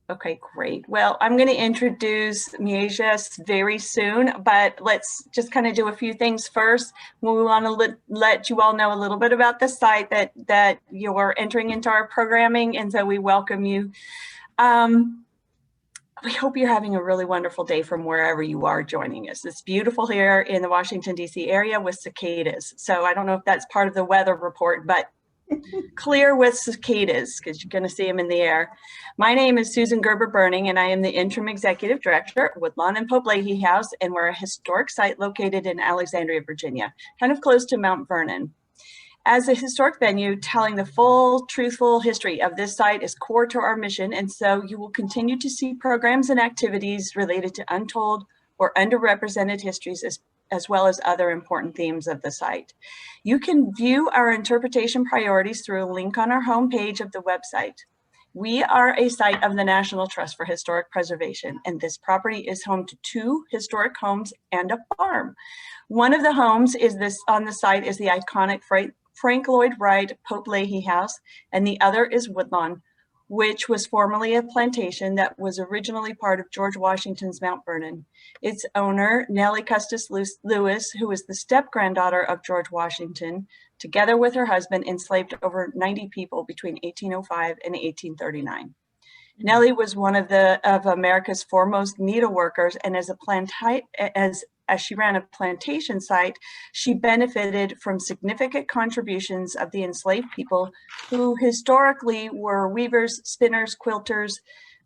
Okay, great. Well, I'm going to introduce Maesia very soon, but let's just kind of do a few things first. We want to let you all know a little bit about the site that you're entering into our programming, and so we welcome you. We hope you're having a really wonderful day from wherever you are joining us. It's beautiful here in the Washington, D.C. area with cicadas. So I don't know if that's part of the weather report, but clear with cicadas because you're going to see them in the air. My name is Susan Gerber-Burning, and I am the Interim Executive Director at Woodlawn and Pope-Leighey House, and we're a historic site located in Alexandria, Virginia, kind of close to Mount Vernon. As a historic venue, telling the full, truthful history of this site is core to our mission, and so you will continue to see programs and activities related to untold or underrepresented histories as well as other important themes of the site. You can view our interpretation priorities through a link on our homepage of the website. We are a site of the National Trust for Historic Preservation, and this property is home to 2 historic homes and a farm. One of the homes on the site is the iconic Frank Lloyd Wright Pope-Leighey House, and the other is Woodlawn, which was formerly a plantation that was originally part of George Washington's Mount Vernon. Its owner, Nellie Custis Lewis, who was the step-granddaughter of George Washington, together with her husband, enslaved over 90 people between 1805 and 1839. Nellie was one of America's foremost needleworkers, and as she ran a plantation site, she benefited from significant contributions of the enslaved people who historically were weavers, spinners, quilters,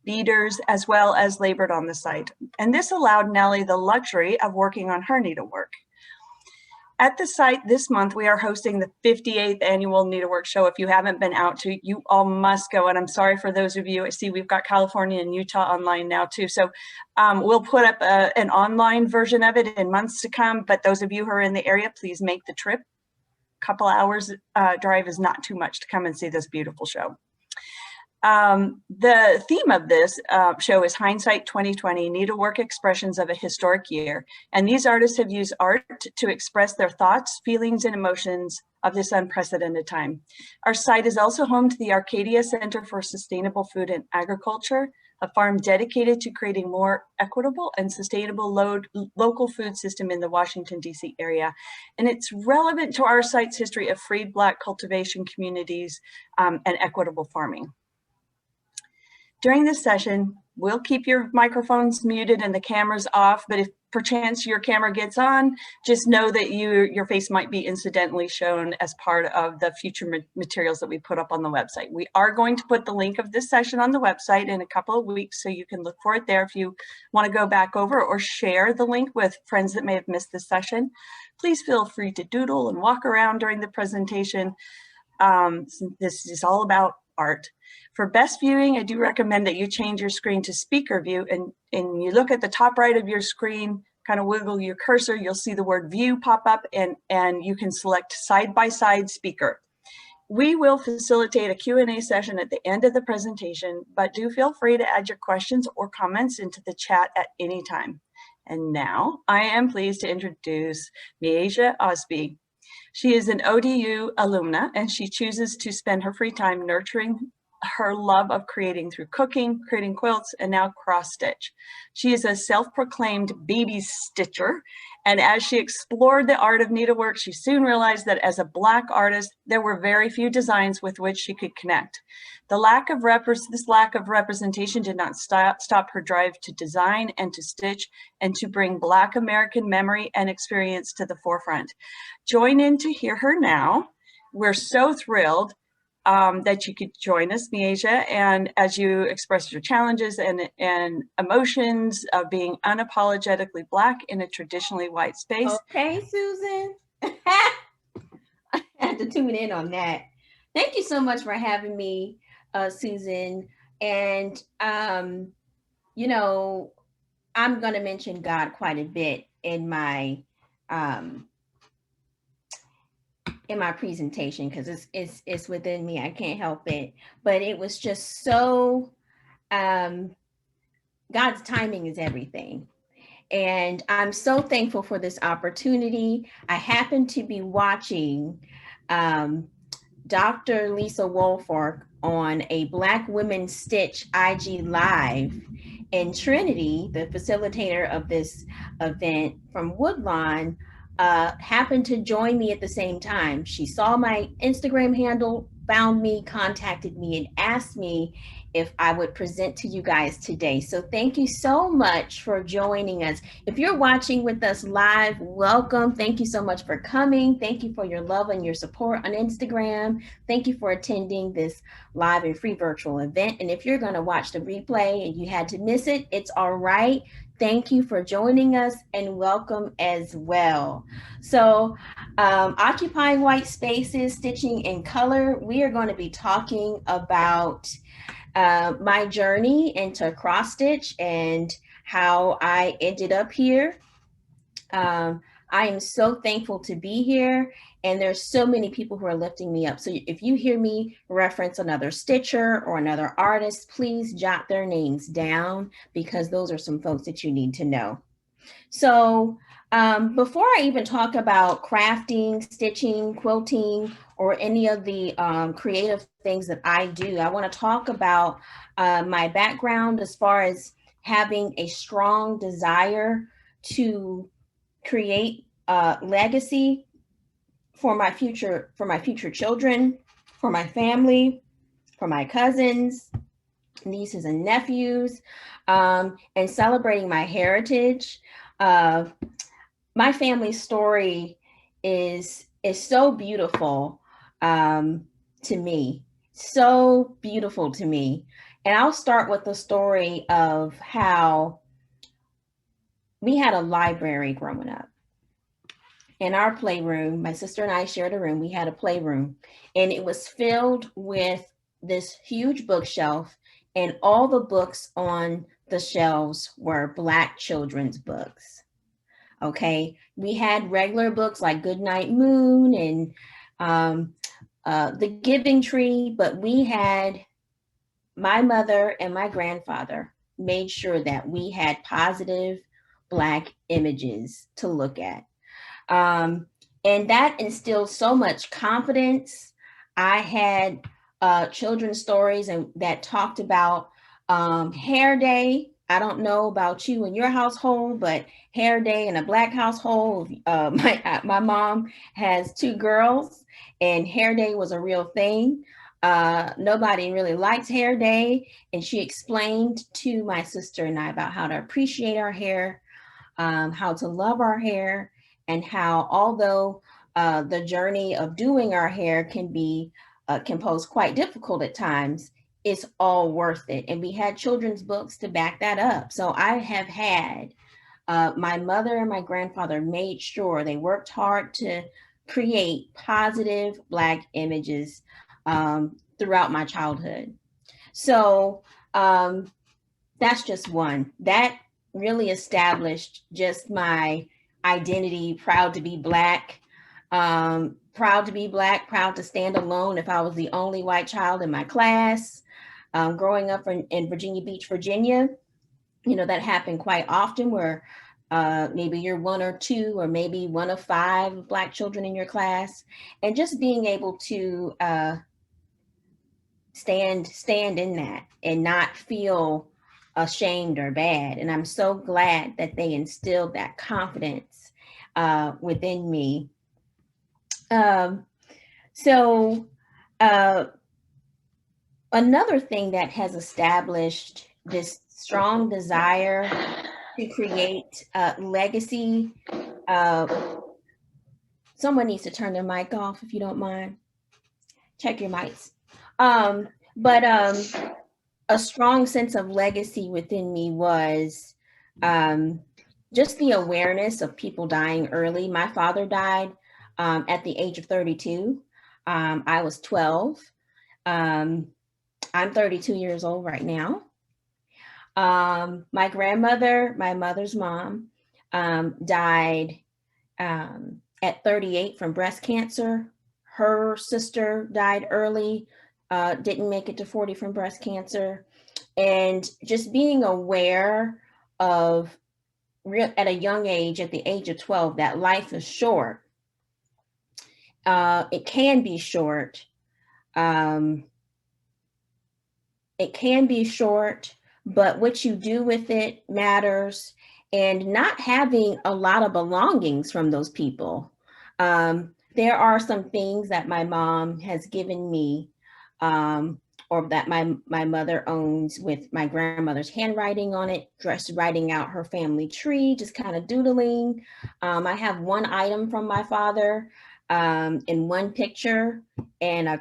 beaders, as well as labored on the site. And this allowed Nellie the luxury of working on her needlework. At the site this month, we are hosting the 58th annual Needlework Show. If you haven't been out to, you all must go. And I'm sorry for those of you, I see we've got California and Utah online now too. So we'll put up an online version of it in months to come. But those of you who are in the area, please make the trip. A couple hours drive is not too much to come and see this beautiful show. The theme of this show is Hindsight 2020, Needlework Expressions of a Historic Year. And these artists have used art to express their thoughts, feelings, and emotions of this unprecedented time. Our site is also home to the Arcadia Center for Sustainable Food and Agriculture, a farm dedicated to creating more equitable and sustainable local food system in the Washington, D.C. area. And it's relevant to our site's history of freed Black cultivation communities and equitable farming. During this session, we'll keep your microphones muted and the cameras off, but if perchance your camera gets on, just know that your face might be incidentally shown as part of the future materials that we put up on the website. We are going to put the link of this session on the website in a couple of weeks, so you can look for it there if you want to go back over or share the link with friends that may have missed this session. Please feel free to doodle and walk around during the presentation. This is all about art. For best viewing, I do recommend that you change your screen to speaker view, and you look at the top right of your screen, kind of wiggle your cursor, you'll see the word view pop up, and you can select side-by-side speaker. We will facilitate a Q&A session at the end of the presentation, but do feel free to add your questions or comments into the chat at any time. And now I am pleased to introduce Maesia Osby. She is an ODU alumna, and she chooses to spend her free time nurturing her love of creating through cooking, creating quilts, and now cross stitch. She is a self-proclaimed baby stitcher, and as she explored the art of needlework, she soon realized that as a Black artist, there were very few designs with which she could connect. This lack of representation did not stop her drive to design and to stitch and to bring Black American memory and experience to the forefront. Join in to hear her now. We're so thrilled that you could join us, Maesia, and as you express your challenges and emotions of being unapologetically Black in a traditionally white space. Okay, Susan. I had to tune in on that. Thank you so much for having me, Susan. And, you know, I'm going to mention God quite a bit in my presentation because it's within me. I can't help it. But it was just so, God's timing is everything. And I'm so thankful for this opportunity. I happen to be watching Dr. Lisa Wolfork on a Black Women Stitch IG Live, and Trinity, the facilitator of this event from Woodlawn, happened to join me at the same time. She saw my Instagram handle, found me, contacted me, and asked me if I would present to you guys today. So thank you so much for joining us. If you're watching with us live, welcome. Thank you so much for coming. Thank you for your love and your support on Instagram. Thank you for attending this live and free virtual event. And if you're going to watch the replay and you had to miss it, it's all right. Thank you for joining us and welcome as well. So occupying white spaces, stitching in color, we are going to be talking about my journey into cross stitch and how I ended up here. I am so thankful to be here, and there's so many people who are lifting me up. So if you hear me reference another stitcher or another artist, please jot their names down, because those are some folks that you need to know. So before I even talk about crafting, stitching, quilting, or any of the creative things that I do, I want to talk about my background as far as having a strong desire to create a legacy for my future children, for my family, for my cousins, nieces and nephews, and celebrating my heritage. My family story is so beautiful to me, so beautiful to me. And I'll start with the story of how we had a library growing up. In our playroom, my sister and I shared a room. We had a playroom, and it was filled with this huge bookshelf, and all the books on the shelves were Black children's books. Okay, we had regular books like Goodnight Moon and The Giving Tree, but we had, my mother and my grandfather made sure that we had positive Black images to look at. And that instilled so much confidence. I had children's stories and that talked about Hair Day. I don't know about you and your household, but Hair Day in a Black household, my mom has 2 girls, and Hair Day was a real thing. Nobody really likes Hair Day, and she explained to my sister and I about how to appreciate our hair, how to love our hair, and how although the journey of doing our hair can pose quite difficult at times, it's all worth it. And we had children's books to back that up. So I have had, my mother and my grandfather made sure they worked hard to create positive Black images throughout my childhood. So that's just one. That really established just my identity, proud to be Black, proud to stand alone if I was the only white child in my class. Growing up in Virginia Beach, Virginia, that happened quite often where maybe you're 1 or 2 or maybe 1 of 5 Black children in your class, and just being able to stand in that and not feel ashamed or bad. And I'm so glad that they instilled that confidence within me. So another thing that has established this strong desire to create legacy, someone needs to turn their mic off if you don't mind. Check your mics. But a strong sense of legacy within me was just the awareness of people dying early. My father died at the age of 32. I was 12. I'm 32 years old right now. My grandmother, my mother's mom, died at 38 from breast cancer. Her sister died early, didn't make it to 40 from breast cancer. And just being aware of, at a young age, at the age of 12, that life is short. It can be short, It can be short, but what you do with it matters, and not having a lot of belongings from those people. There are some things that my mom has given me, or that my mother owns, with my grandmother's handwriting on it, just writing out her family tree, just kind of doodling. I have one item from my father, in one picture, and a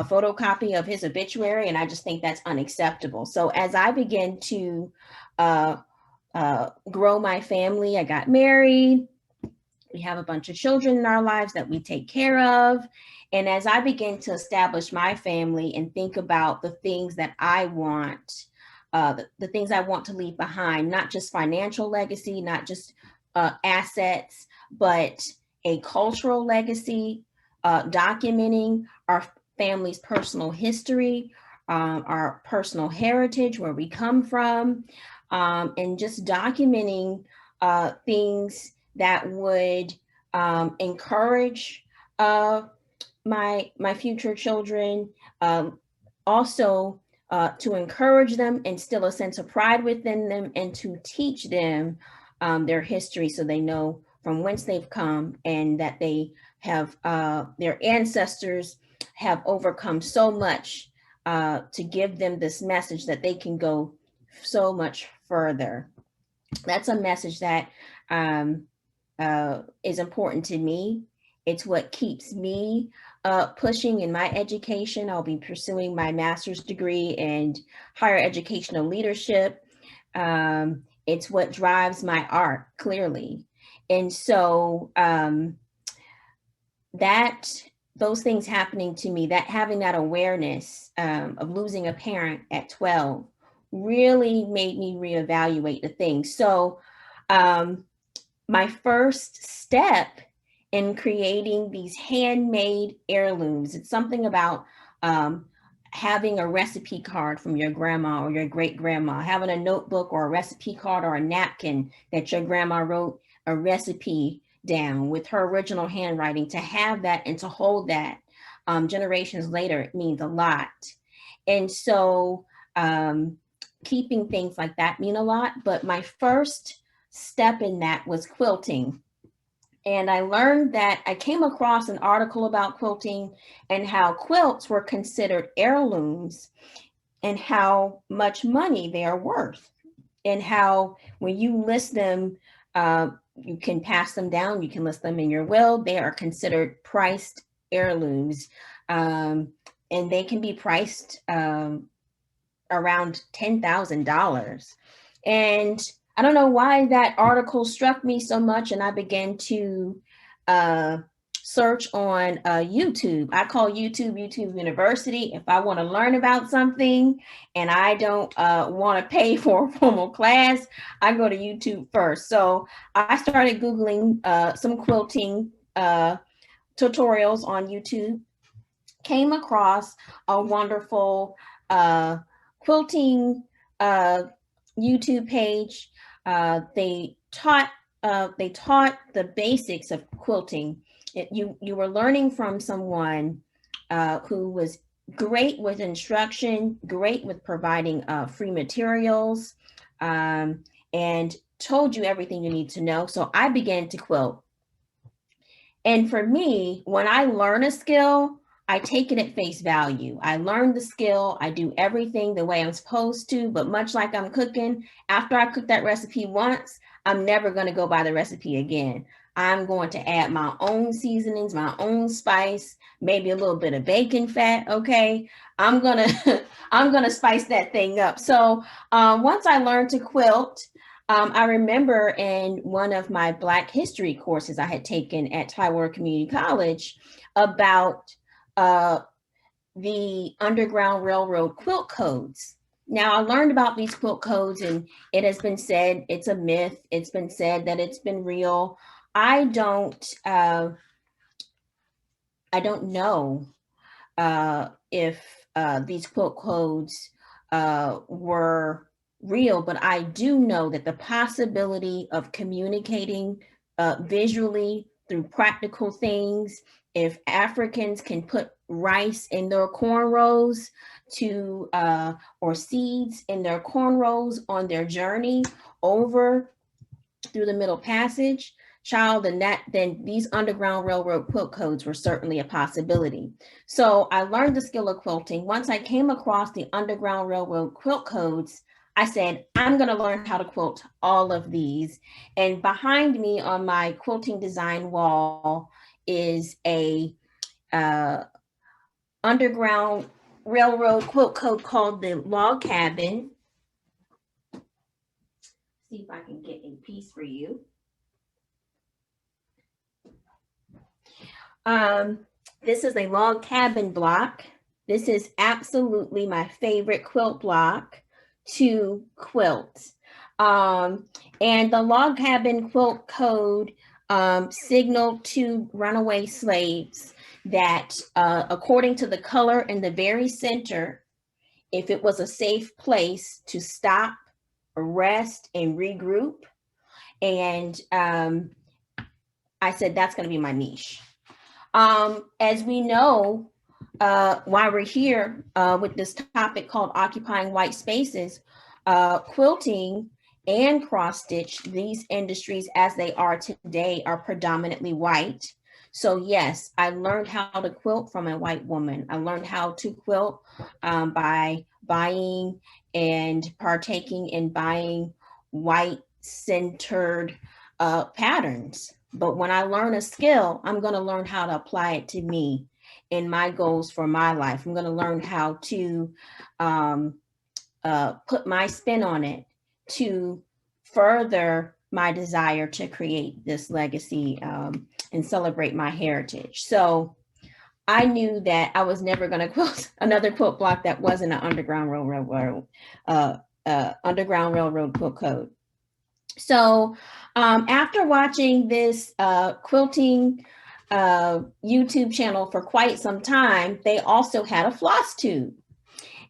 photocopy of his obituary, and I just think that's unacceptable. So as I begin to grow my family, I got married. We have a bunch of children in our lives that we take care of. And as I begin to establish my family and think about the things that I want, the things I want to leave behind, not just financial legacy, not just assets, but a cultural legacy, documenting our family's personal history, our personal heritage, where we come from, and just documenting things that would encourage my future children, also to encourage them, instill a sense of pride within them, and to teach them their history, so they know from whence they've come, and that they have their ancestors have overcome so much to give them this message that they can go so much further. That's a message that is important to me. It's what keeps me pushing in my education. I'll be pursuing my master's degree in higher educational leadership. It's what drives my art, clearly. And so those things happening to me, that having that awareness of losing a parent at 12 really made me reevaluate the things. So my first step in creating these handmade heirlooms, it's something about having a recipe card from your grandma or your great grandma, having a notebook or a recipe card or a napkin that your grandma wrote a recipe down with her original handwriting. To have that and to hold that generations later, it means a lot. And so keeping things like that mean a lot. But my first step in that was quilting. And I learned that I came across an article about quilting and how quilts were considered heirlooms, and how much money they are worth, and how when you list them, you can pass them down, you can list them in your will. They are considered priced heirlooms, and they can be priced around $10,000. And I don't know why that article struck me so much, and I began to search on YouTube. I call YouTube University. If I want to learn about something and I don't want to pay for a formal class, I go to YouTube first. So I started Googling some quilting tutorials on YouTube, came across a wonderful quilting YouTube page. They taught the basics of quilting. You were learning from someone who was great with instruction, great with providing free materials, and told you everything you need to know. So I began to quilt. And for me, when I learn a skill, I take it at face value. I learn the skill, I do everything the way I'm supposed to, but much like I'm cooking, after I cook that recipe once, I'm never going to go by the recipe again. I'm going to add my own seasonings, my own spice, maybe a little bit of bacon fat. Okay, I'm gonna spice that thing up. So once I learned to quilt, I remember in one of my Black history courses I had taken at Tidewater Community College about the Underground Railroad quilt codes. Now, I learned about these quilt codes, and it has been said it's a myth. It's been said that it's been real. I don't know if these quilt codes were real, but I do know that the possibility of communicating visually through practical things, if Africans can put rice in their cornrows to, or seeds in their cornrows on their journey over through the Middle Passage, child, and then these Underground Railroad quilt codes were certainly a possibility. So I learned the skill of quilting. Once I came across the Underground Railroad quilt codes, I said, I'm going to learn how to quilt all of these. And behind me on my quilting design wall is a Underground Railroad quilt code called the Log Cabin. See if I can get a piece for you. This is a Log Cabin block. This is absolutely my favorite quilt block to quilt. And the Log Cabin quilt code signaled to runaway slaves that according to the color in the very center, if it was a safe place to stop, rest, and regroup. And I said, that's going to be my niche. As we know, while we're here with this topic called occupying white spaces, quilting and cross stitch, these industries as they are today are predominantly white. So yes, I learned how to quilt from a white woman. I learned how to quilt by buying and partaking in buying white centered patterns. But when I learn a skill, I'm going to learn how to apply it to me in my goals for my life. I'm going to learn how to put my spin on it to further my desire to create this legacy and celebrate my heritage. So I knew that I was never going to quilt another quilt block that wasn't an Underground Railroad quilt code. So after watching this quilting YouTube channel for quite some time, they also had a floss tube.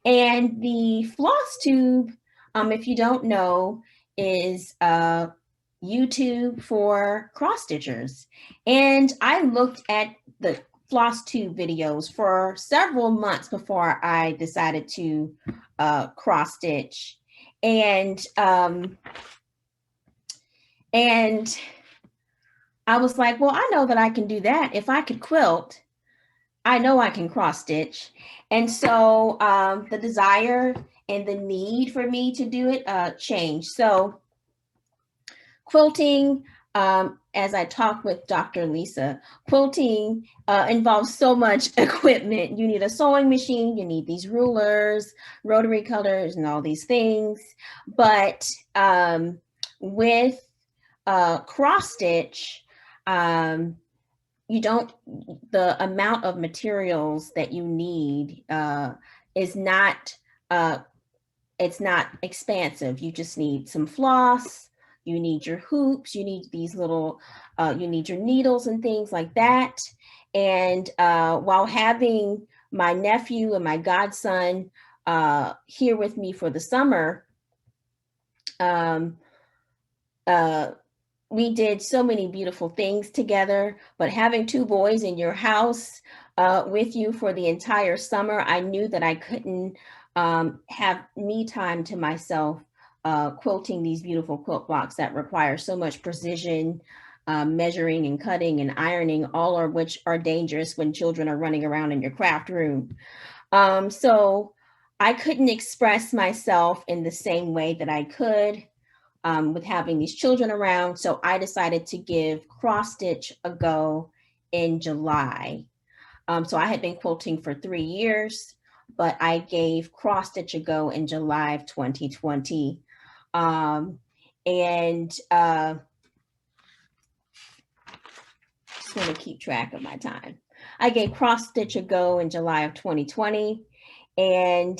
And the floss tube, if you don't know, is YouTube for cross stitchers. And I looked at the floss tube videos for several months before I decided to cross stitch. And I was like, well, I know that I can do that. If I could quilt, I know I can cross stitch. And so the desire and the need for me to do it changed. So quilting, as I talked with Dr. Lisa, quilting involves so much equipment. You need a sewing machine, you need these rulers, rotary cutters, and all these things. But with cross stitch, you don't, the amount of materials that you need is not, it's not expansive. You just need some floss, you need your hoops, you need these little, you need your needles and things like that. And while having my nephew and my godson here with me for the summer, we did so many beautiful things together, but having two boys in your house with you for the entire summer, I knew that I couldn't have me time to myself quilting these beautiful quilt blocks that require so much precision, measuring and cutting and ironing, all of which are dangerous when children are running around in your craft room. So I couldn't express myself in the same way that I could with having these children around. So I decided to give cross stitch a go in July. So I had been quilting for 3 years, but I gave cross stitch a go in July of 2020. Just want to keep track of my time. I gave cross stitch a go in July of 2020. And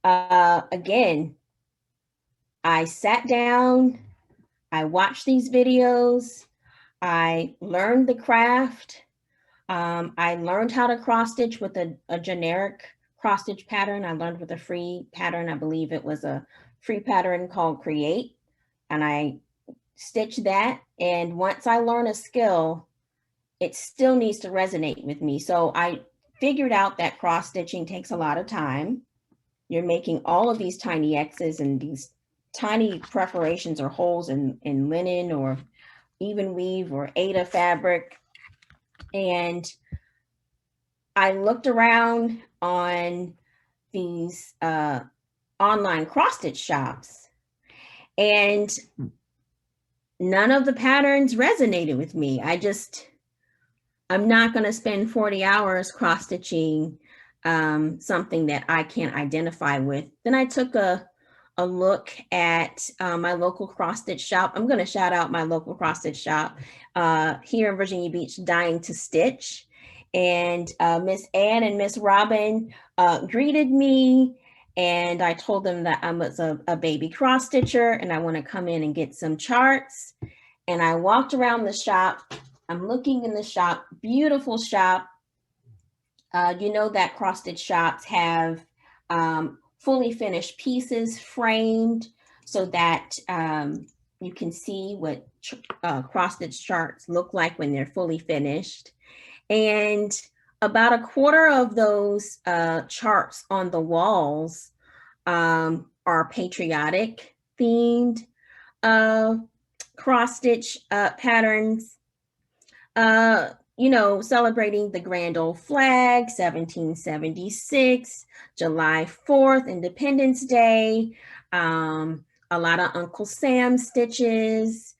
again, I sat down, I watched these videos, I learned the craft. I learned how to cross stitch with a generic cross stitch pattern. I learned with a free pattern. I believe it was a free pattern called Create. And I stitched that. And once I learn a skill, it still needs to resonate with me. So I figured out that cross stitching takes a lot of time. You're making all of these tiny X's and these tiny perforations or holes in linen or even weave or Aida fabric. And I looked around on these online cross stitch shops, and none of the patterns resonated with me. I'm not going to spend 40 hours cross stitching something that I can't identify with. Then I took a look at my local cross stitch shop. I'm going to shout out my local cross stitch shop here in Virginia Beach, Dying to Stitch. And Miss Ann and Miss Robin greeted me, and I told them that I was a baby cross stitcher and I want to come in and get some charts. And I walked around the shop. I'm looking in the shop, beautiful shop. You know that cross stitch shops have fully finished pieces framed so that you can see what cross stitch charts look like when they're fully finished. And about a quarter of those charts on the walls are patriotic themed cross stitch patterns, you know, celebrating the grand old flag, 1776, July 4th, Independence Day, a lot of Uncle Sam stitches.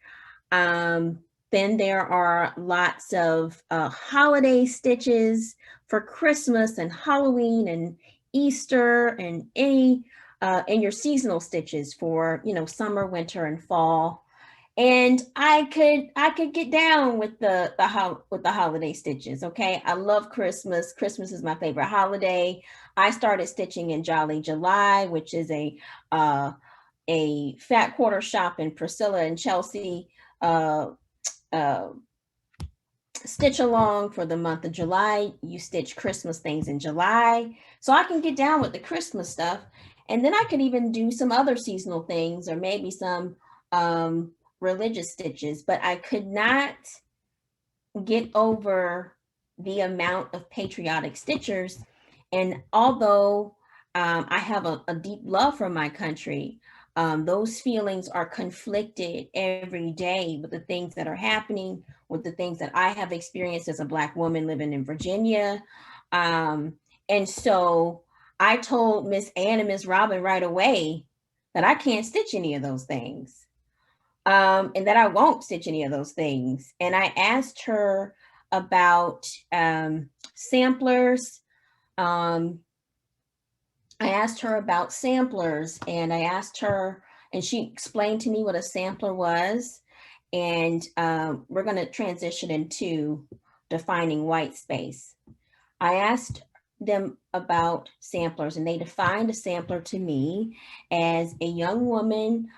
Then there are lots of holiday stitches for Christmas and Halloween and Easter, and any and your seasonal stitches for, you know, summer, winter, and fall. And I could get down with the holiday stitches. Okay, I love Christmas. Christmas is my favorite holiday. I started stitching in Jolly July, which is a fat quarter shop in Priscilla and Chelsea. Stitch along for the month of July. You stitch Christmas things in July, so I can get down with the Christmas stuff. And then I could even do some other seasonal things, or maybe some religious stitches, but I could not get over the amount of patriotic stitchers. And although I have a deep love for my country, those feelings are conflicted every day with the things that are happening, with the things that I have experienced as a Black woman living in Virginia. And so I told Miss Ann and Miss Robin right away that I can't stitch any of those things, and that I won't stitch any of those things. And I asked her about samplers. I asked her about samplers, and I asked her, and she explained to me what a sampler was. And we're going to transition into defining white space. I asked them about samplers, and they defined a sampler to me as a young woman,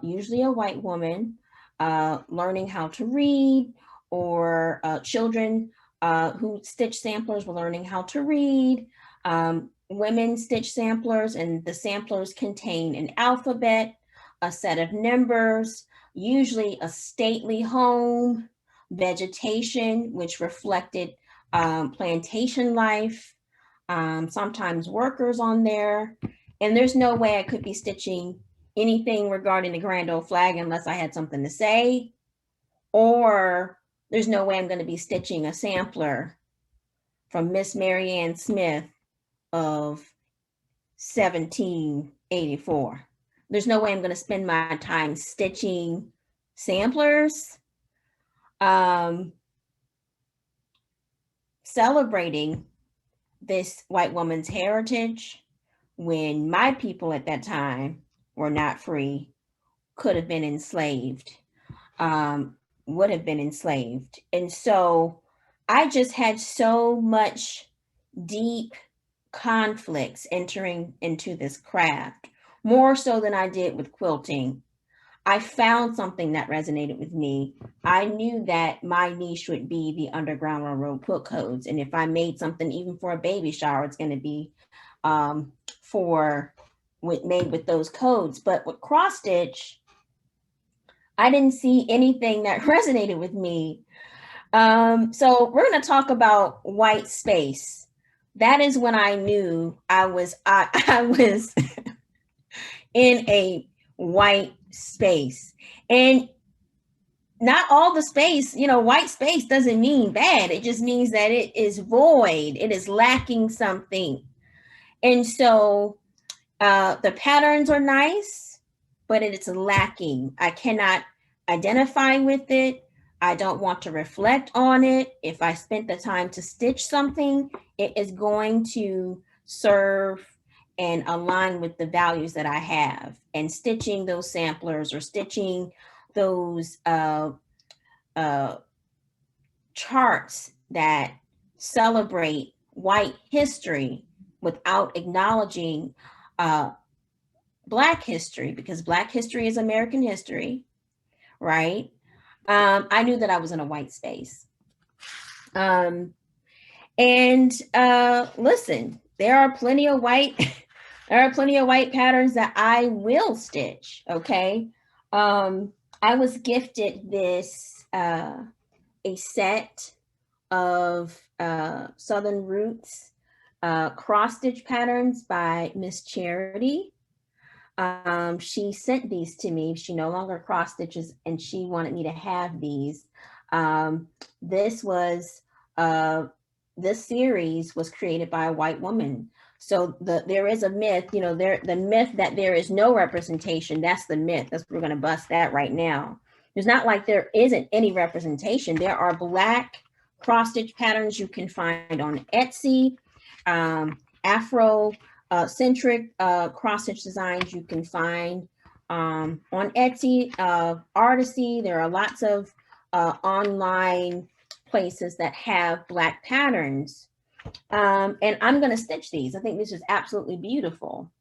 usually a white woman, learning how to read, or children who stitch samplers were learning how to read. Women stitch samplers, and the samplers contain an alphabet, a set of numbers, usually a stately home, vegetation, which reflected plantation life, sometimes workers on there. And there's no way I could be stitching anything regarding the grand old flag unless I had something to say, or there's no way I'm going to be stitching a sampler from Miss Mary Ann Smith of 1784. There's no way I'm going to spend my time stitching samplers, celebrating this white woman's heritage when my people at that time were not free, could have been enslaved, would have been enslaved. And so I just had so much deep conflicts entering into this craft, more so than I did with quilting. I found something that resonated with me. I knew that my niche would be the Underground Railroad quilt codes. And if I made something even for a baby shower, it's going to be made with those codes. But with cross stitch, I didn't see anything that resonated with me. So we're going to talk about white space. that is when I knew I was in a white space. And not all the space, white space doesn't mean bad. It just means that it is void. It is lacking something. And so the patterns are nice, but it's lacking. I cannot identify with it. I don't want to reflect on it. If I spent the time to stitch something, it is going to serve and align with the values that I have. And stitching those samplers or stitching those charts that celebrate white history without acknowledging Black history, because Black history is American history, right? I knew that I was in a white space. And listen, there are plenty of white patterns that I will stitch. Okay. I was gifted this a set of Southern Roots cross stitch patterns by Miss Charity. She sent these to me. She no longer cross stitches, and she wanted me to have these. This series was created by a white woman. So there is a myth, the myth that there is no representation. That's the myth. We're going to bust that right now. It's not like there isn't any representation. There are Black cross stitch patterns you can find on Etsy, Afro centric cross stitch designs you can find on Etsy, Artisy. There are lots of online places that have Black patterns. And I'm going to stitch these. I think this is absolutely beautiful.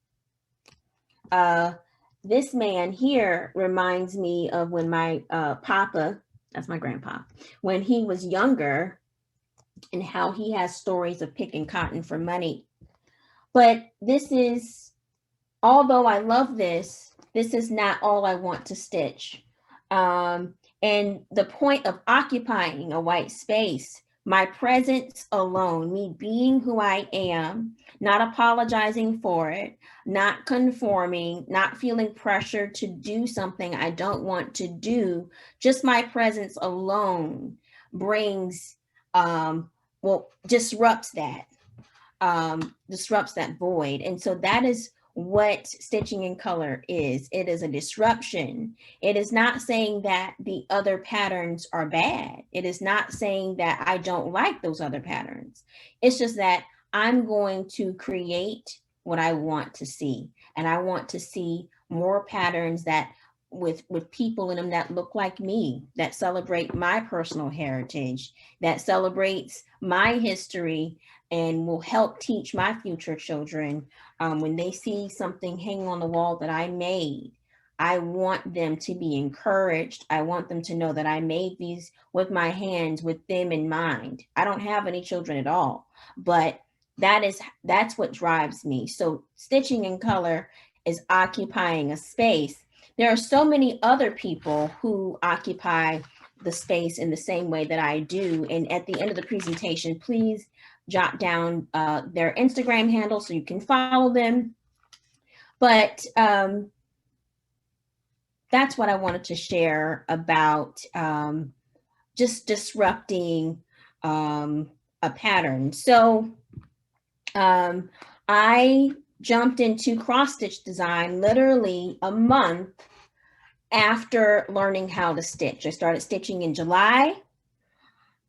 This man here reminds me of when my papa, that's my grandpa, when he was younger, and how he has stories of picking cotton for money. But this is, although I love this, this is not all I want to stitch. And the point of occupying a white space, my presence alone, me being who I am, not apologizing for it, not conforming, not feeling pressured to do something I don't want to do, just my presence alone brings, disrupts that void. And so that is what stitching in color is. It is a disruption. It is not saying that the other patterns are bad. It is not saying that I don't like those other patterns. It's just that I'm going to create what I want to see. And I want to see more patterns that with people in them that look like me, that celebrate my personal heritage, that celebrates my history, and will help teach my future children. When they see something hanging on the wall that I made, I want them to be encouraged. I want them to know that I made these with my hands, with them in mind. I don't have any children at all, but that's what drives me. So stitching in color is occupying a space. There are so many other people who occupy the space in the same way that I do. And at the end of the presentation, please jot down their Instagram handle so you can follow them. But that's what I wanted to share about just disrupting a pattern. So I jumped into cross stitch design literally a month after learning how to stitch. I started stitching in July.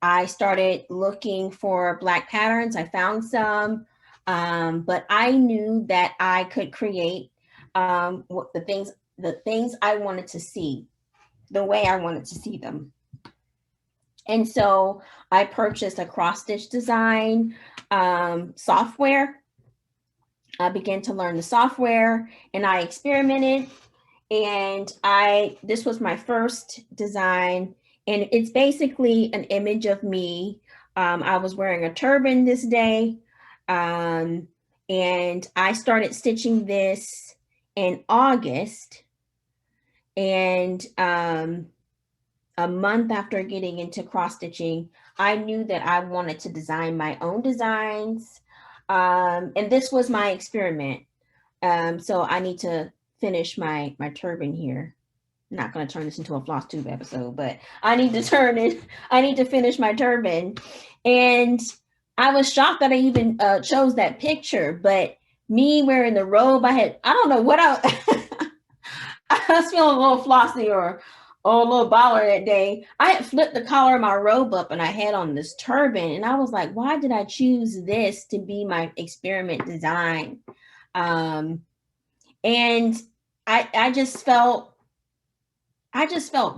I started looking for Black patterns. I found some, but I knew that I could create the things I wanted to see, the way I wanted to see them. And so I purchased a cross stitch design software. I began to learn the software, and I experimented. And this was my first design, and it's basically an image of me. I was wearing a turban this day, and I started stitching this in August. And a month after getting into cross stitching, I knew that I wanted to design my own designs. And this was my experiment. So I need to finish my turban here. I'm not going to turn this into a floss tube episode, but I need to finish my turban. And I was shocked that I even chose that picture, but me wearing the robe, I don't know what I was feeling a little flossy or a little baller that day. I had flipped the collar of my robe up and I had on this turban, and I was like, why did I choose this to be my experiment design? And I just felt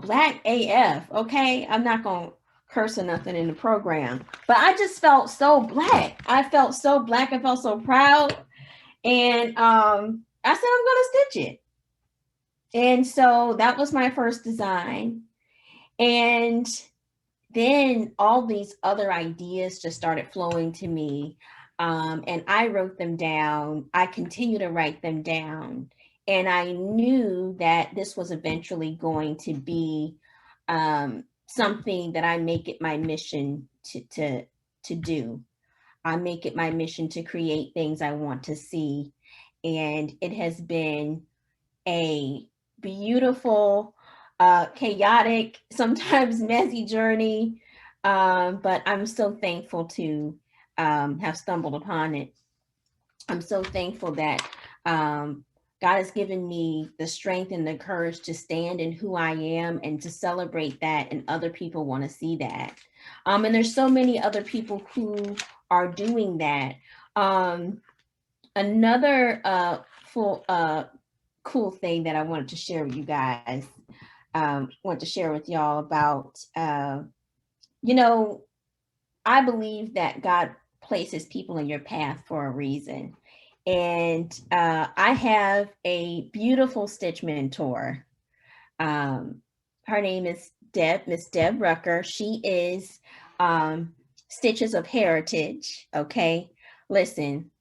black AF. Okay, I'm not gonna curse or nothing in the program, but I just felt so black. I felt so black. I felt so proud, and I said I'm gonna stitch it. And so that was my first design, and then all these other ideas just started flowing to me. And I wrote them down. I continue to write them down. And I knew that this was eventually going to be something that I make it my mission to do. I make it my mission to create things I want to see. And it has been a beautiful, chaotic, sometimes messy journey. But I'm so thankful to have stumbled upon it. I'm so thankful that God has given me the strength and the courage to stand in who I am and to celebrate that, and other people want to see that. And there's so many other people who are doing that. Another full cool thing that I wanted to share with you guys, want to share with y'all about, you know, I believe that God places people in your path for a reason. And I have a beautiful stitch mentor. Her name is Miss Deb Rucker. She is Stitches of Heritage. Okay, listen,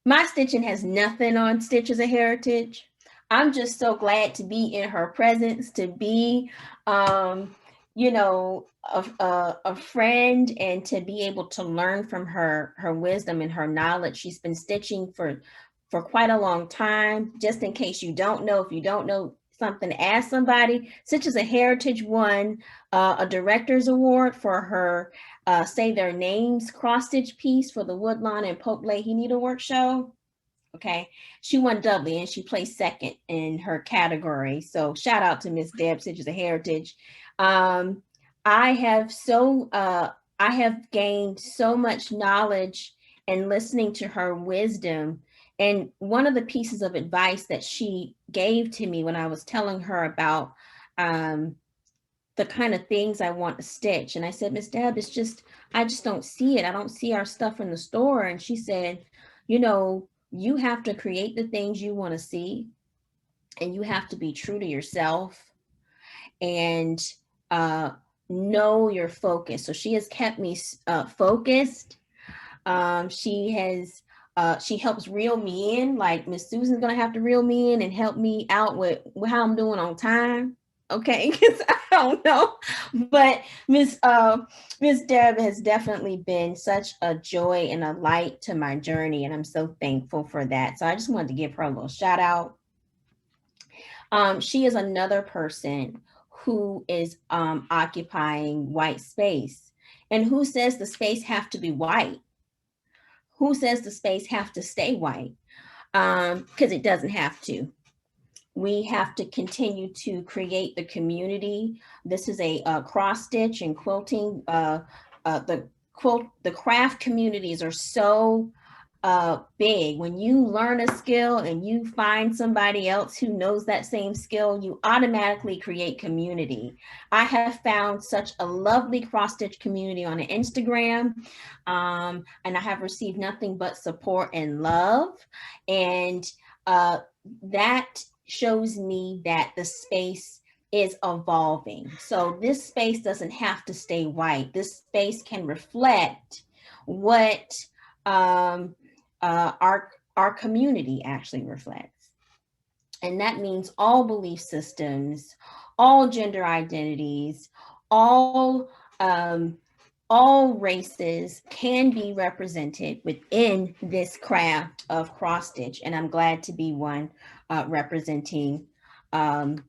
my stitching has nothing on Stitches of Heritage. I'm just so glad to be in her presence, to be, you know, a friend, and to be able to learn from her wisdom and her knowledge. She's been stitching for quite a long time. Just in case you don't know, if you don't know something, ask somebody. Stitches of Heritage won a director's award for her Say Their Names cross stitch piece for the Woodlawn and Pope-Leighey needlework show. Okay, she won doubly and she placed second in her category. So shout out to Miss Deb, Stitches of Heritage. I have gained so much knowledge and listening to her wisdom. And one of the pieces of advice that she gave to me when I was telling her about the kind of things I want to stitch, and I said, Miss Deb, I just don't see it. I don't see our stuff in the store. And she said, you know, you have to create the things you want to see, and you have to be true to yourself, and know your focus. So she has kept me focused. She helps reel me in. Like Miss Susan's gonna have to reel me in and help me out with how I'm doing on time. Okay, because I don't know, but Miss Deb has definitely been such a joy and a light to my journey, and I'm so thankful for that. So I just wanted to give her a little shout out. She is another person who is occupying white space, and who says the space have to be white? Who says the space have to stay white? Because it doesn't have to. We have to continue to create the community. This is a cross stitch and quilting. The craft communities are so big. When you learn a skill and you find somebody else who knows that same skill, you automatically create community. I have found such a lovely cross stitch community on Instagram, and I have received nothing but support and love. And that shows me that the space is evolving. So this space doesn't have to stay white. This space can reflect what our community actually reflects. And that means all belief systems, all gender identities, all all races can be represented within this craft of cross stitch, and I'm glad to be one representing the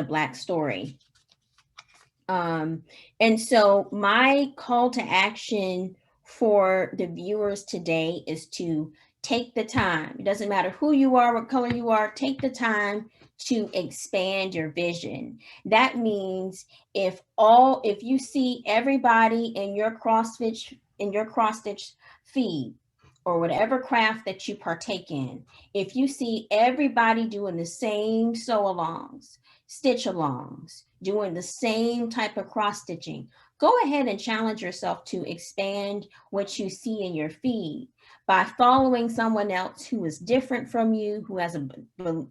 Black story. And so my call to action for the viewers today is to take the time. It doesn't matter who you are, what color you are, take the time to expand your vision. That means if you see everybody in your cross stitch feed, or whatever craft that you partake in, if you see everybody doing the same sew alongs, stitch alongs, doing the same type of cross stitching, go ahead and challenge yourself to expand what you see in your feed by following someone else who is different from you, who has a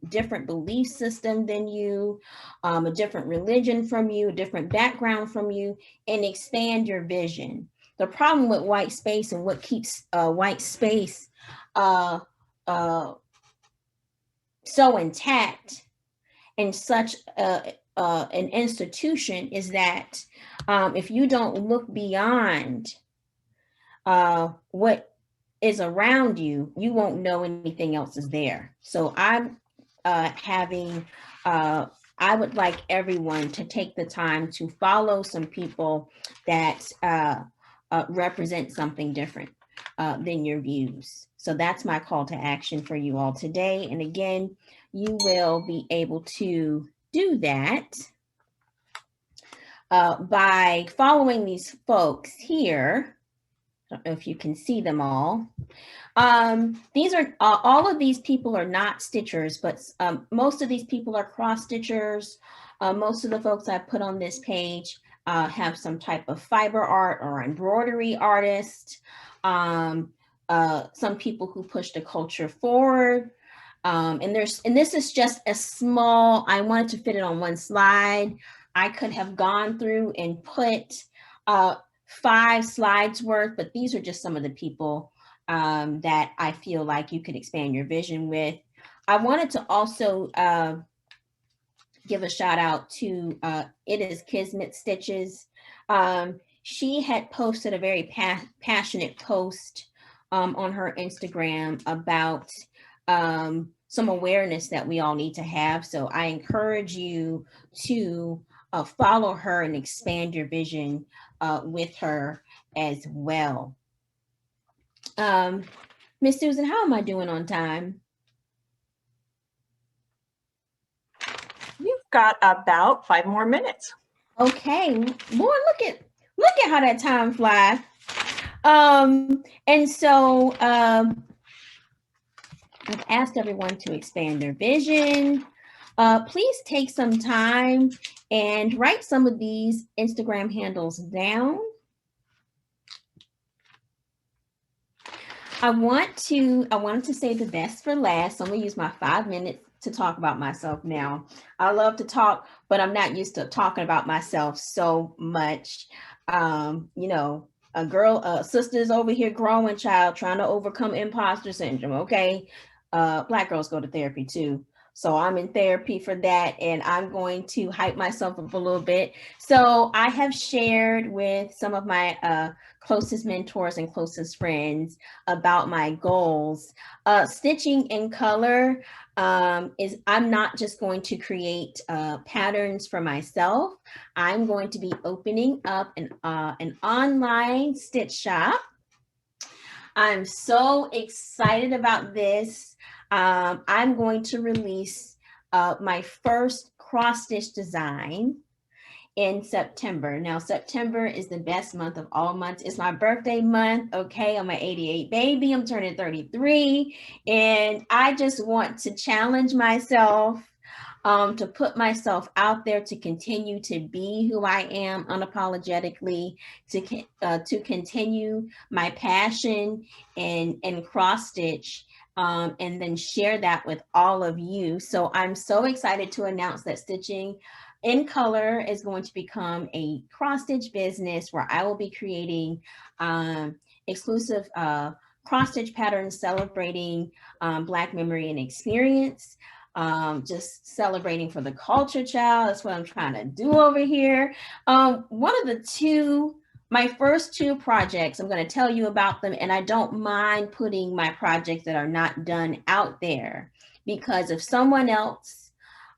different belief system than you, a different religion from you, a different background from you, and expand your vision. The problem with white space and what keeps white space so intact in such an institution is that if you don't look beyond what is around you, you won't know anything else is there. So I would like everyone to take the time to follow some people that represent something different than your views. So that's my call to action for you all today. And again, you will be able to do that by following these folks here. I don't know if you can see them all. These are all of these people are not stitchers, but most of these people are cross stitchers. Most of the folks I put on this page have some type of fiber art or embroidery artist. Some people who push the culture forward. And this is just a small, I wanted to fit it on one slide. I could have gone through and put 5 slides worth, but these are just some of the people that I feel like you could expand your vision with. I wanted to also give a shout out to It Is Kismet Stitches. She had posted a very passionate post on her Instagram about some awareness that we all need to have. So I encourage you to follow her and expand your vision with her as well. Miss Susan, how am I doing on time? You've got about 5 more minutes. Okay, boy, look at how that time flies. And so I've asked everyone to expand their vision. Please take some time and write some of these Instagram handles down. I wanted to save the best for last, so I'm gonna use my 5 minutes to talk about myself now. I love to talk, but I'm not used to talking about myself so much. You know, a sister's over here growing child, trying to overcome imposter syndrome, okay? Black girls go to therapy too. So I'm in therapy for that, and I'm going to hype myself up a little bit. So I have shared with some of my closest mentors and closest friends about my goals. Stitching in color is I'm not just going to create patterns for myself. I'm going to be opening up an online stitch shop. I'm so excited about this. I'm going to release my first cross stitch design in September. Now, September is the best month of all months. It's my birthday month. Okay, I'm an 88 baby. I'm turning 33. And I just want to challenge myself to put myself out there, to continue to be who I am unapologetically, to continue my passion and cross stitch, and then share that with all of you. So I'm so excited to announce that Stitching in Color is going to become a cross stitch business where I will be creating exclusive cross stitch patterns celebrating Black memory and experience. Just celebrating for the culture, child. That's what I'm trying to do over here. One of the two my first two projects, I'm going to tell you about them, and I don't mind putting my projects that are not done out there, because if someone else,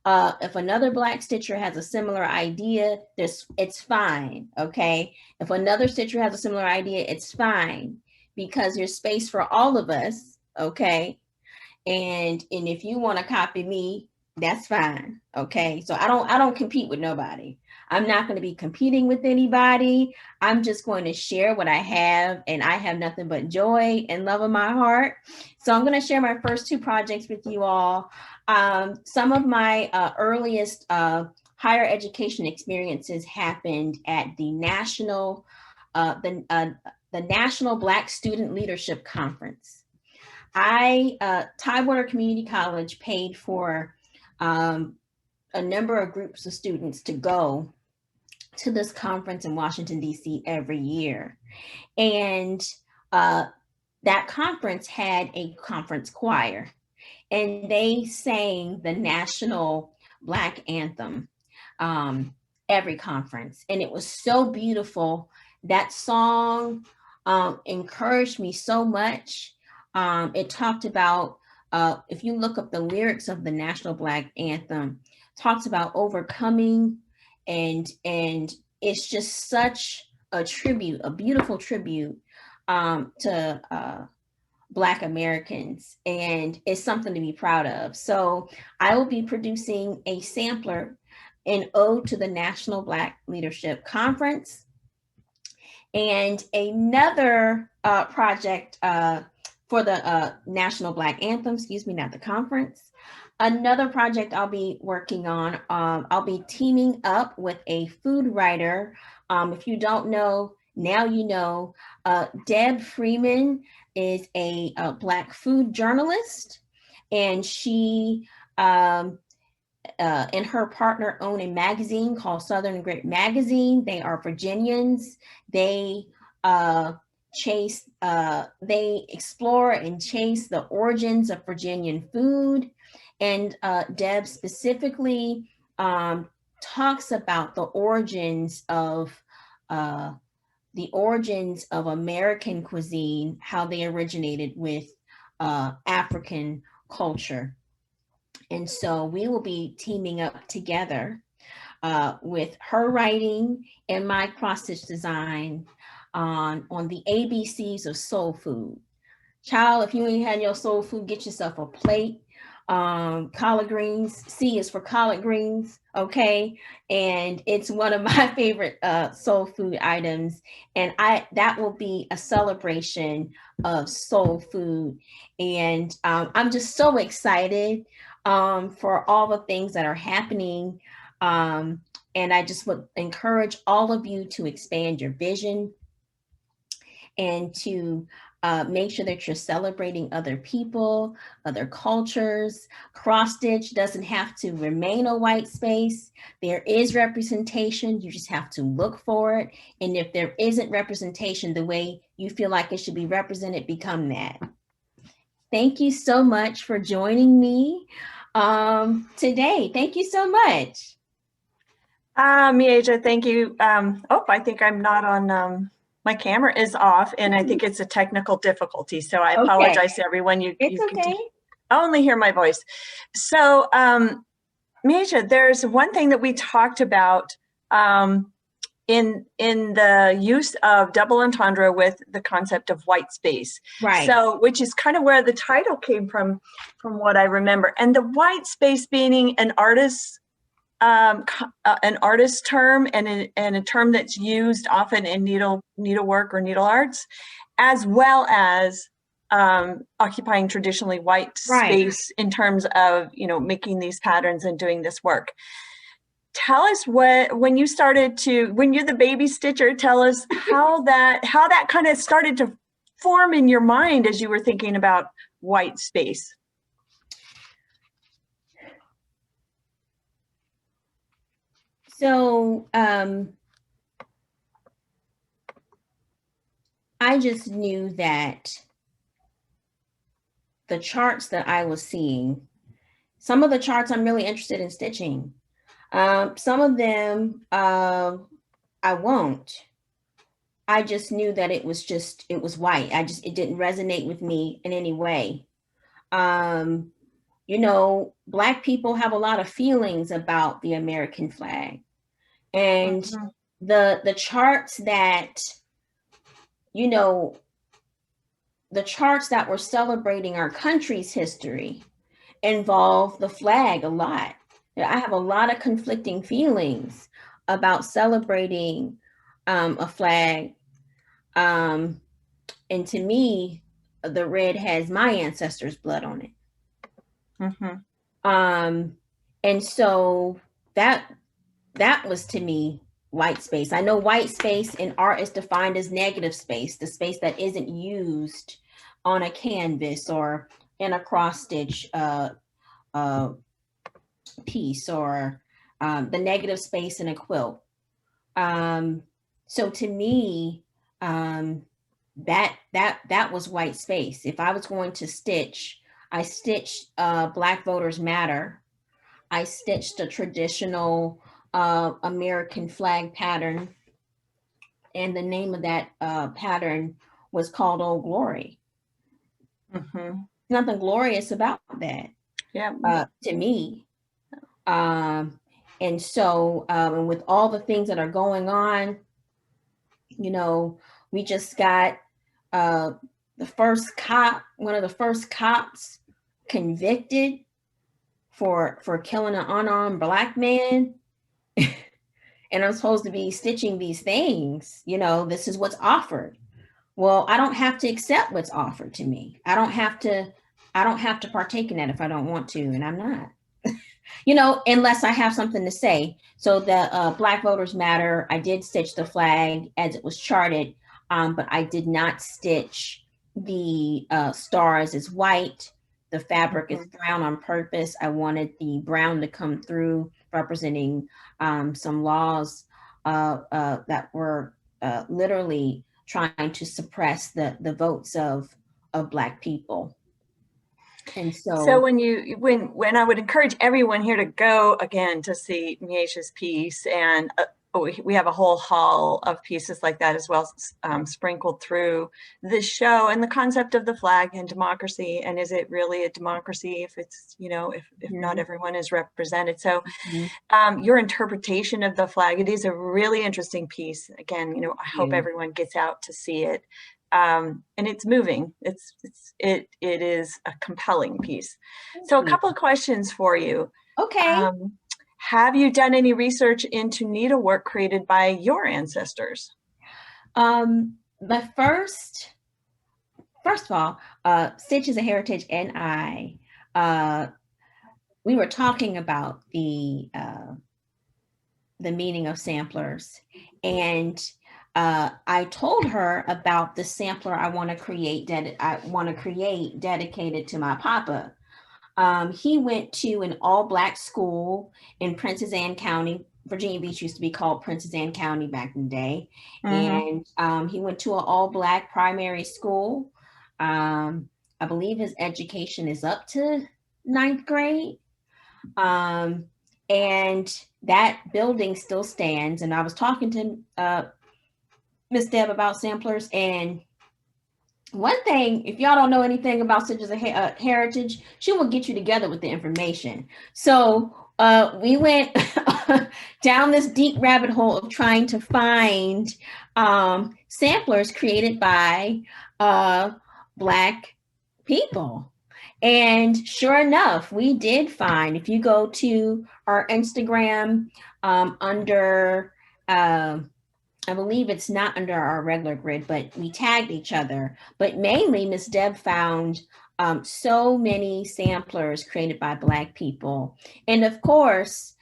if another Black stitcher has a similar idea, it's fine, okay? If another stitcher has a similar idea, it's fine, because there's space for all of us, okay? And if you want to copy me, that's fine, okay? So I don't compete with nobody. I'm not going to be competing with anybody. I'm just going to share what I have, and I have nothing but joy and love in my heart. So I'm going to share my first two projects with you all. Some of my earliest higher education experiences happened at the National Black Student Leadership Conference. Tidewater Community College paid for a number of groups of students to go to this conference in Washington, D.C. every year. And that conference had a conference choir, and they sang the national Black anthem every conference. And it was so beautiful. That song encouraged me so much. It talked about, if you look up the lyrics of the National Black Anthem, talks about overcoming, and it's just such a tribute, a beautiful tribute to Black Americans, and it's something to be proud of. So I will be producing a sampler, an ode to the National Black Leadership Conference, and another project for the National Black Anthem, excuse me, not the conference. Another project I'll be working on, I'll be teaming up with a food writer. If you don't know, now you know. Deb Freeman is a Black food journalist, and she and her partner own a magazine called Southern Grit Magazine. They are Virginians. They they explore and chase the origins of Virginian food. And Deb specifically talks about the origins of American cuisine, how they originated with African culture. And so we will be teaming up together with her writing and my cross-stitch design on the ABCs of soul food. Child, if you ain't had your soul food, get yourself a plate. Collard greens, C is for collard greens, okay? And it's one of my favorite soul food items. And that will be a celebration of soul food. And I'm just so excited for all the things that are happening. And I just would encourage all of you to expand your vision and to make sure that you're celebrating other people, other cultures. Cross stitch doesn't have to remain a white space. There is representation. You just have to look for it. And if there isn't representation the way you feel like it should be represented, become that. Thank you so much for joining me today. Thank you so much. Maesia, thank you. I think I'm not on, my camera is off, and I think it's a technical difficulty. So I apologize to everyone. It's okay. I only hear my voice. So Maesia, there's one thing that we talked about in the use of double entendre with the concept of white space. Right. So, which is kind of where the title came from what I remember. And the white space being an artist term, and a term that's used often in needlework or needle arts, as well as occupying traditionally white space in terms of making these patterns and doing this work. Tell us when you're the baby stitcher, tell us how that kind of started to form in your mind as you were thinking about white space. So I just knew that the charts that I was seeing, some of the charts I'm really interested in stitching. Some of them I won't. I just knew that it was white. It didn't resonate with me in any way. Um, you know, Black people have a lot of feelings about the American flag. And Mhm. the charts that, you know, the charts that were celebrating our country's history involve the flag a lot. I have a lot of conflicting feelings about celebrating a flag. And to me, the red has my ancestors' blood on it. Mhm. Um, and so that was to me white space. I know white space in art is defined as negative space, the space that isn't used on a canvas or in a cross stitch uh, piece, or the negative space in a quilt. Um, so to me, that was white space. If I was going to stitch, I stitched Black Voters Matter. I stitched a traditional American flag pattern, and the name of that pattern was called Old Glory. Mhm. Nothing glorious about that Yeah. to me. And so, and with all the things that are going on, you know, we just got uh, one of the first cops convicted for killing an unarmed Black man. And I'm supposed to be stitching these things. You know, this is what's offered. Well, I don't have to accept what's offered to me. I don't have to partake in that if I don't want to, and I'm not. You know, unless I have something to say. So the Black Voters Matter, I did stitch the flag as it was charted, but I did not stitch the stars as white. The fabric is Mhm. brown on purpose. I wanted the brown to come through, representing some laws that were literally trying to suppress the votes of Black people. And So so, when I would encourage everyone here to go again to see Miesia's piece, and we have a whole hall of pieces like that as well, sprinkled through this show, and the concept of the flag and democracy, and is it really a democracy if it's, you know, if not mhm, everyone is represented. So mhm, your interpretation of the flag, it is a really interesting piece. Again, you know, I hope you. everyone gets out to see it. And it's moving. It is a compelling piece. Thank So a you. couple of questions for you. Okay. Um, have you done any research into needlework created by your ancestors? The first of all, Stitch is a Heritage, and uh, we were talking about the meaning of samplers, and I told her about the sampler I want to create dedicated to my papa. He went to an all-Black school in Princess Anne County. Virginia Beach used to be called Princess Anne County back in the day. Mm-hmm. And he went to an all-Black primary school. I believe his education is up to ninth grade. Um, and that building still stands. And I was talking to Miss Deb about samplers, and one thing, if y'all don't know anything about such as a heritage, she will get you together with the information. So we went down this deep rabbit hole of trying to find samplers created by Black people. And sure enough, we did find, if you go to our Instagram under, I believe it's not under our regular grid, but we tagged each other. But mainly, Miss Deb found so many samplers created by Black people. And of course,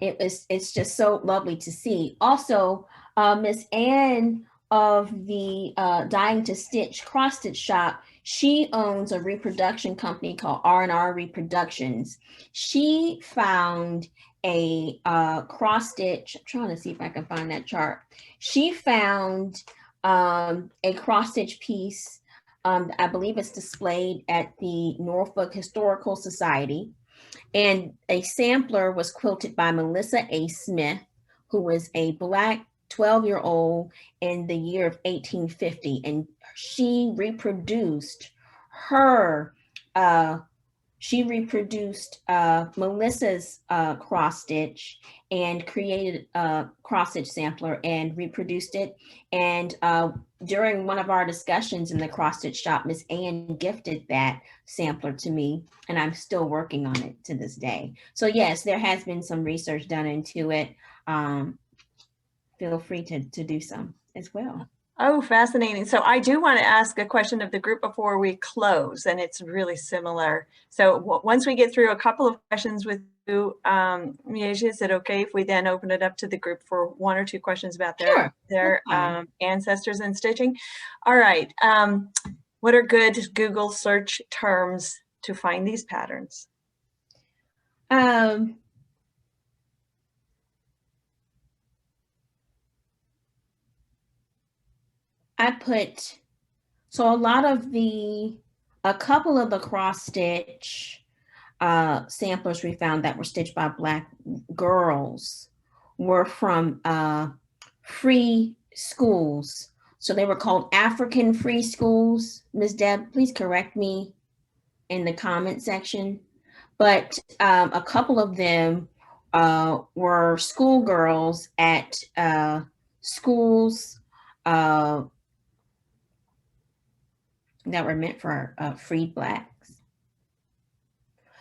it's just so lovely to see. Also, Miss Ann of the Dying to Stitch cross stitch shop, she owns a reproduction company called R&R Reproductions. She found a cross stitch. I'm trying to see if I can find that chart. She found a cross stitch piece. I believe it's displayed at the Norfolk Historical Society. And a sampler was quilted by Melissa A. Smith, who was a Black 12-year-old in the year of 1850, and she reproduced her Melissa's cross stitch and created a cross stitch sampler and reproduced it. And during one of our discussions in the cross stitch shop, Miss Ann gifted that sampler to me, and I'm still working on it to this day. So yes, there has been some research done into it. Feel free to do some as well. Oh, fascinating. So I do want to ask a question of the group before we close, and it's really similar. So once we get through a couple of questions with you, Maesia, is it okay if we then open it up to the group for one or two questions about their ancestors and stitching? All right. What are good Google search terms to find these patterns? I put, so a couple of the cross stitch samplers we found that were stitched by Black girls were from free schools. So they were called African free schools. Ms. Deb, please correct me in the comment section. But a couple of them were schoolgirls at schools that were meant for freed Blacks.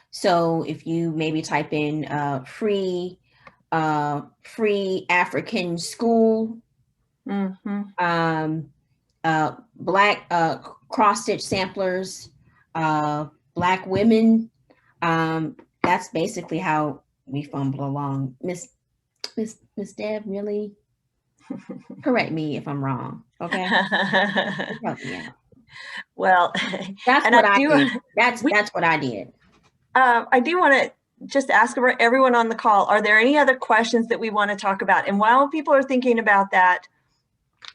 So if you maybe type in free African school, Black cross-stitch samplers, Black women, that's basically how we fumble along. Miss Deb, really? Correct me if I'm wrong, okay? Help me out. Well, that's what I did. That's what I did. I do want to just ask everyone on the call, are there any other questions that we want to talk about? And while people are thinking about that,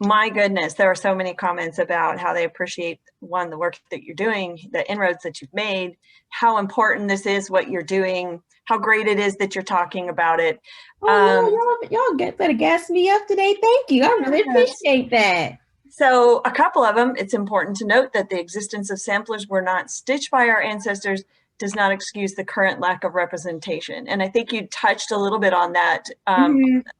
my goodness, there are so many comments about how they appreciate, one, the work that you're doing, the inroads that you've made, how important this is, what you're doing, how great it is that you're talking about it. Y'all better gas me up today. Thank you. I really appreciate that. So a couple of them, it's important to note that the existence of samplers were not stitched by our ancestors does not excuse the current lack of representation. And I think you touched a little bit on that.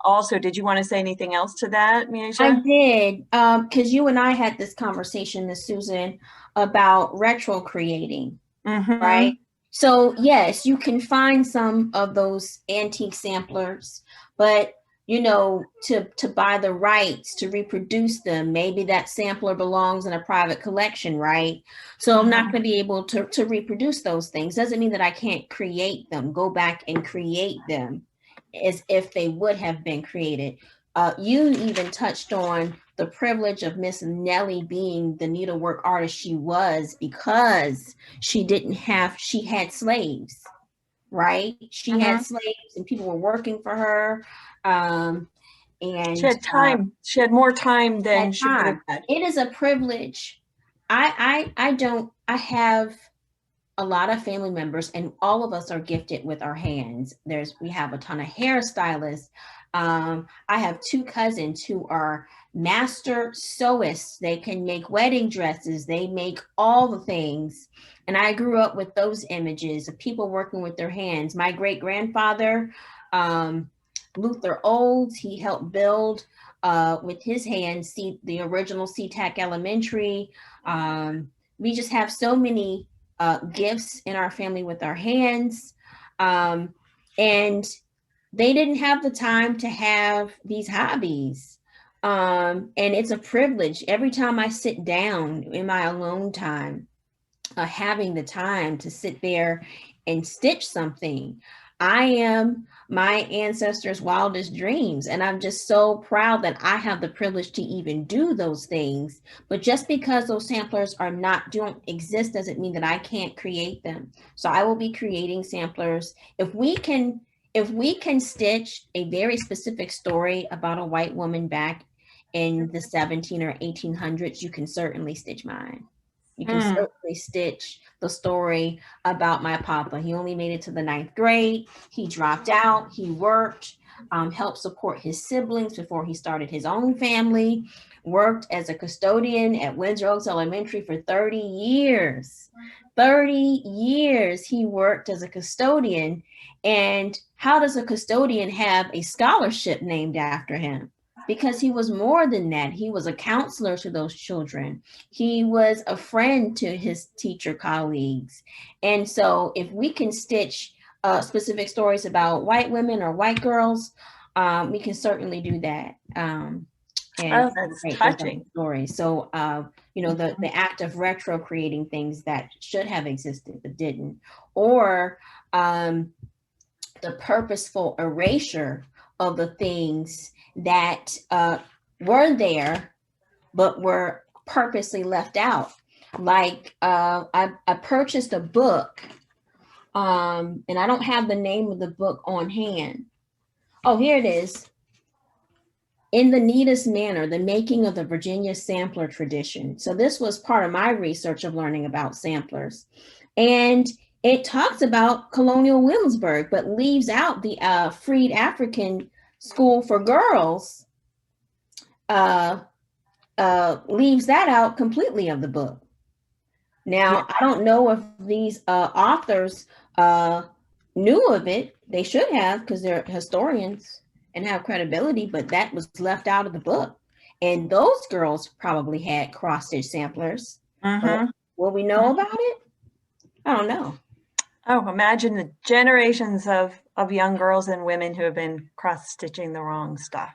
Also, did you want to say anything else to that, Maesia? I did, because you and I had this conversation, Miss Susan, about retro creating, right? So yes, you can find some of those antique samplers, but you know, to buy the rights to reproduce them, maybe that sampler belongs in a private collection, right? So I'm not going to be able to reproduce those things. Doesn't mean that I can't create them, go back and create them as if they would have been created. You even touched on the privilege of Miss Nellie being the needlework artist she was because she had slaves, right? She had slaves and people were working for her. And she had time. She had more time than she would have had. It is a privilege. I have a lot of family members, and all of us are gifted with our hands. We have a ton of hairstylists. I have two cousins who are master sewists. They can make wedding dresses. They make all the things. And I grew up with those images of people working with their hands. My great grandfather, Luther Olds, he helped build with his hands the original SeaTac Elementary. We just have so many gifts in our family with our hands. And they didn't have the time to have these hobbies. And it's a privilege. Every time I sit down in my alone time, having the time to sit there and stitch something, I am my ancestors' wildest dreams. And I'm just so proud that I have the privilege to even do those things. But just because those samplers don't exist doesn't mean that I can't create them. So I will be creating samplers. If we can stitch a very specific story about a white woman back in the 17 or 1800s, you can certainly stitch mine. You can certainly stitch the story about my papa. He only made it to the 9th grade. He dropped out. He worked, helped support his siblings before he started his own family, worked as a custodian at Windsor Oaks Elementary for 30 years. 30 years he worked as a custodian. And how does a custodian have a scholarship named after him? Because he was more than that. He was a counselor to those children. He was a friend to his teacher colleagues. And so if we can stitch specific stories about white women or white girls, we can certainly do that. And that's touching. Stories. So, you know, the act of retro creating things that should have existed but didn't, or the purposeful erasure of the things that were there but were purposely left out. Like I purchased a book, and I don't have the name of the book on hand. Oh, here it is. In the Neatest Manner, the Making of the Virginia Sampler Tradition. So this was part of my research of learning about samplers. And it talks about colonial Williamsburg, but leaves out the freed African school for girls, leaves that out completely of the book. Now, I don't know if these authors knew of it. They should have, because they're historians and have credibility, but that was left out of the book. And those girls probably had cross-stitch samplers. Will we know about it? I don't know. Oh, imagine the generations of young girls and women who have been cross-stitching the wrong stuff.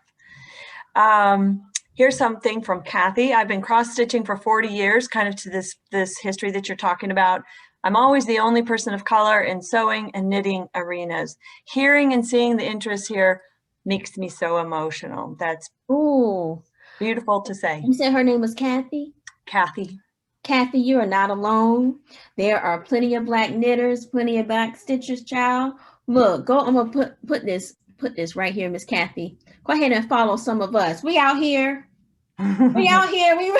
Here's something from Kathy. I've been cross-stitching for 40 years, kind of to this history that you're talking about. I'm always the only person of color in sewing and knitting arenas. Hearing and seeing the interest here makes me so emotional. That's beautiful to say. You said her name was Kathy? Kathy. Kathy, you are not alone. There are plenty of Black knitters, plenty of Black stitchers, child. Look, I'm gonna put this right here, Miss Kathy. Go ahead and follow some of us. We out here. We out here. We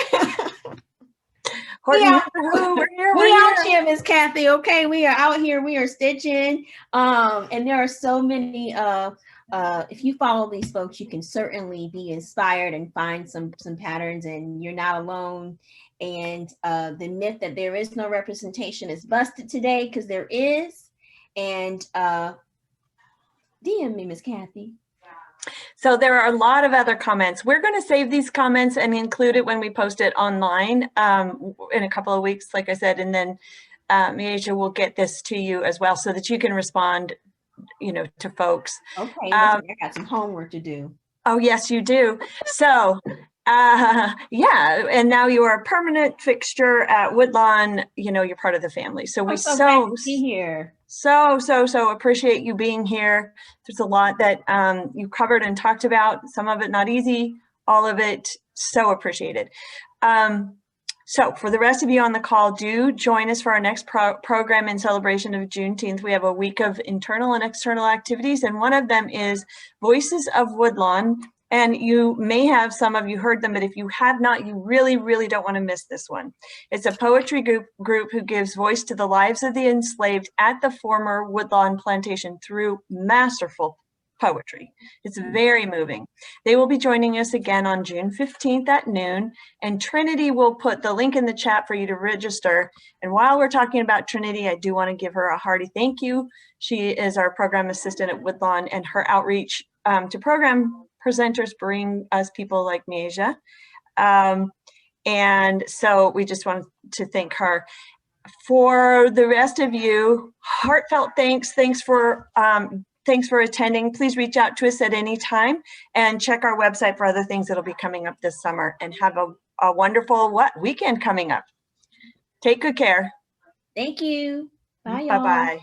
out here, Miss Kathy. Okay, we are out here. We are stitching. And there are so many. If you follow these folks, you can certainly be inspired and find some patterns. And you're not alone. And the myth that there is no representation is busted today, because there is. And DM me, Miss Kathy. So there are a lot of other comments. We're going to save these comments and include it when we post it online in a couple of weeks, like I said, and then Maesia will get this to you as well so that you can respond, you know, to folks. Okay, I got some homework to do. Oh, yes, you do. So yeah, and now you are a permanent fixture at Woodlawn. You know, you're part of the family. So we so appreciate you being here. There's a lot that you covered and talked about. Some of it not easy, all of it so appreciated. So for the rest of you on the call, do join us for our next program in celebration of Juneteenth. We have a week of internal and external activities, and one of them is Voices of Woodlawn. And you may have, some of you heard them, but if you have not, you really, really don't want to miss this one. It's a poetry group who gives voice to the lives of the enslaved at the former Woodlawn plantation through masterful poetry. It's very moving. They will be joining us again on June 15th at noon, and Trinity will put the link in the chat for you to register. And while we're talking about Trinity, I do want to give her a hearty thank you. She is our program assistant at Woodlawn, and her outreach to program presenters bring us people like Maesia. And so we just want to thank her. For the rest of you, heartfelt thanks. Thanks for attending. Please reach out to us at any time and check our website for other things that'll be coming up this summer, and have a wonderful weekend coming up. Take good care. Thank you. Bye, y'all. Bye-bye.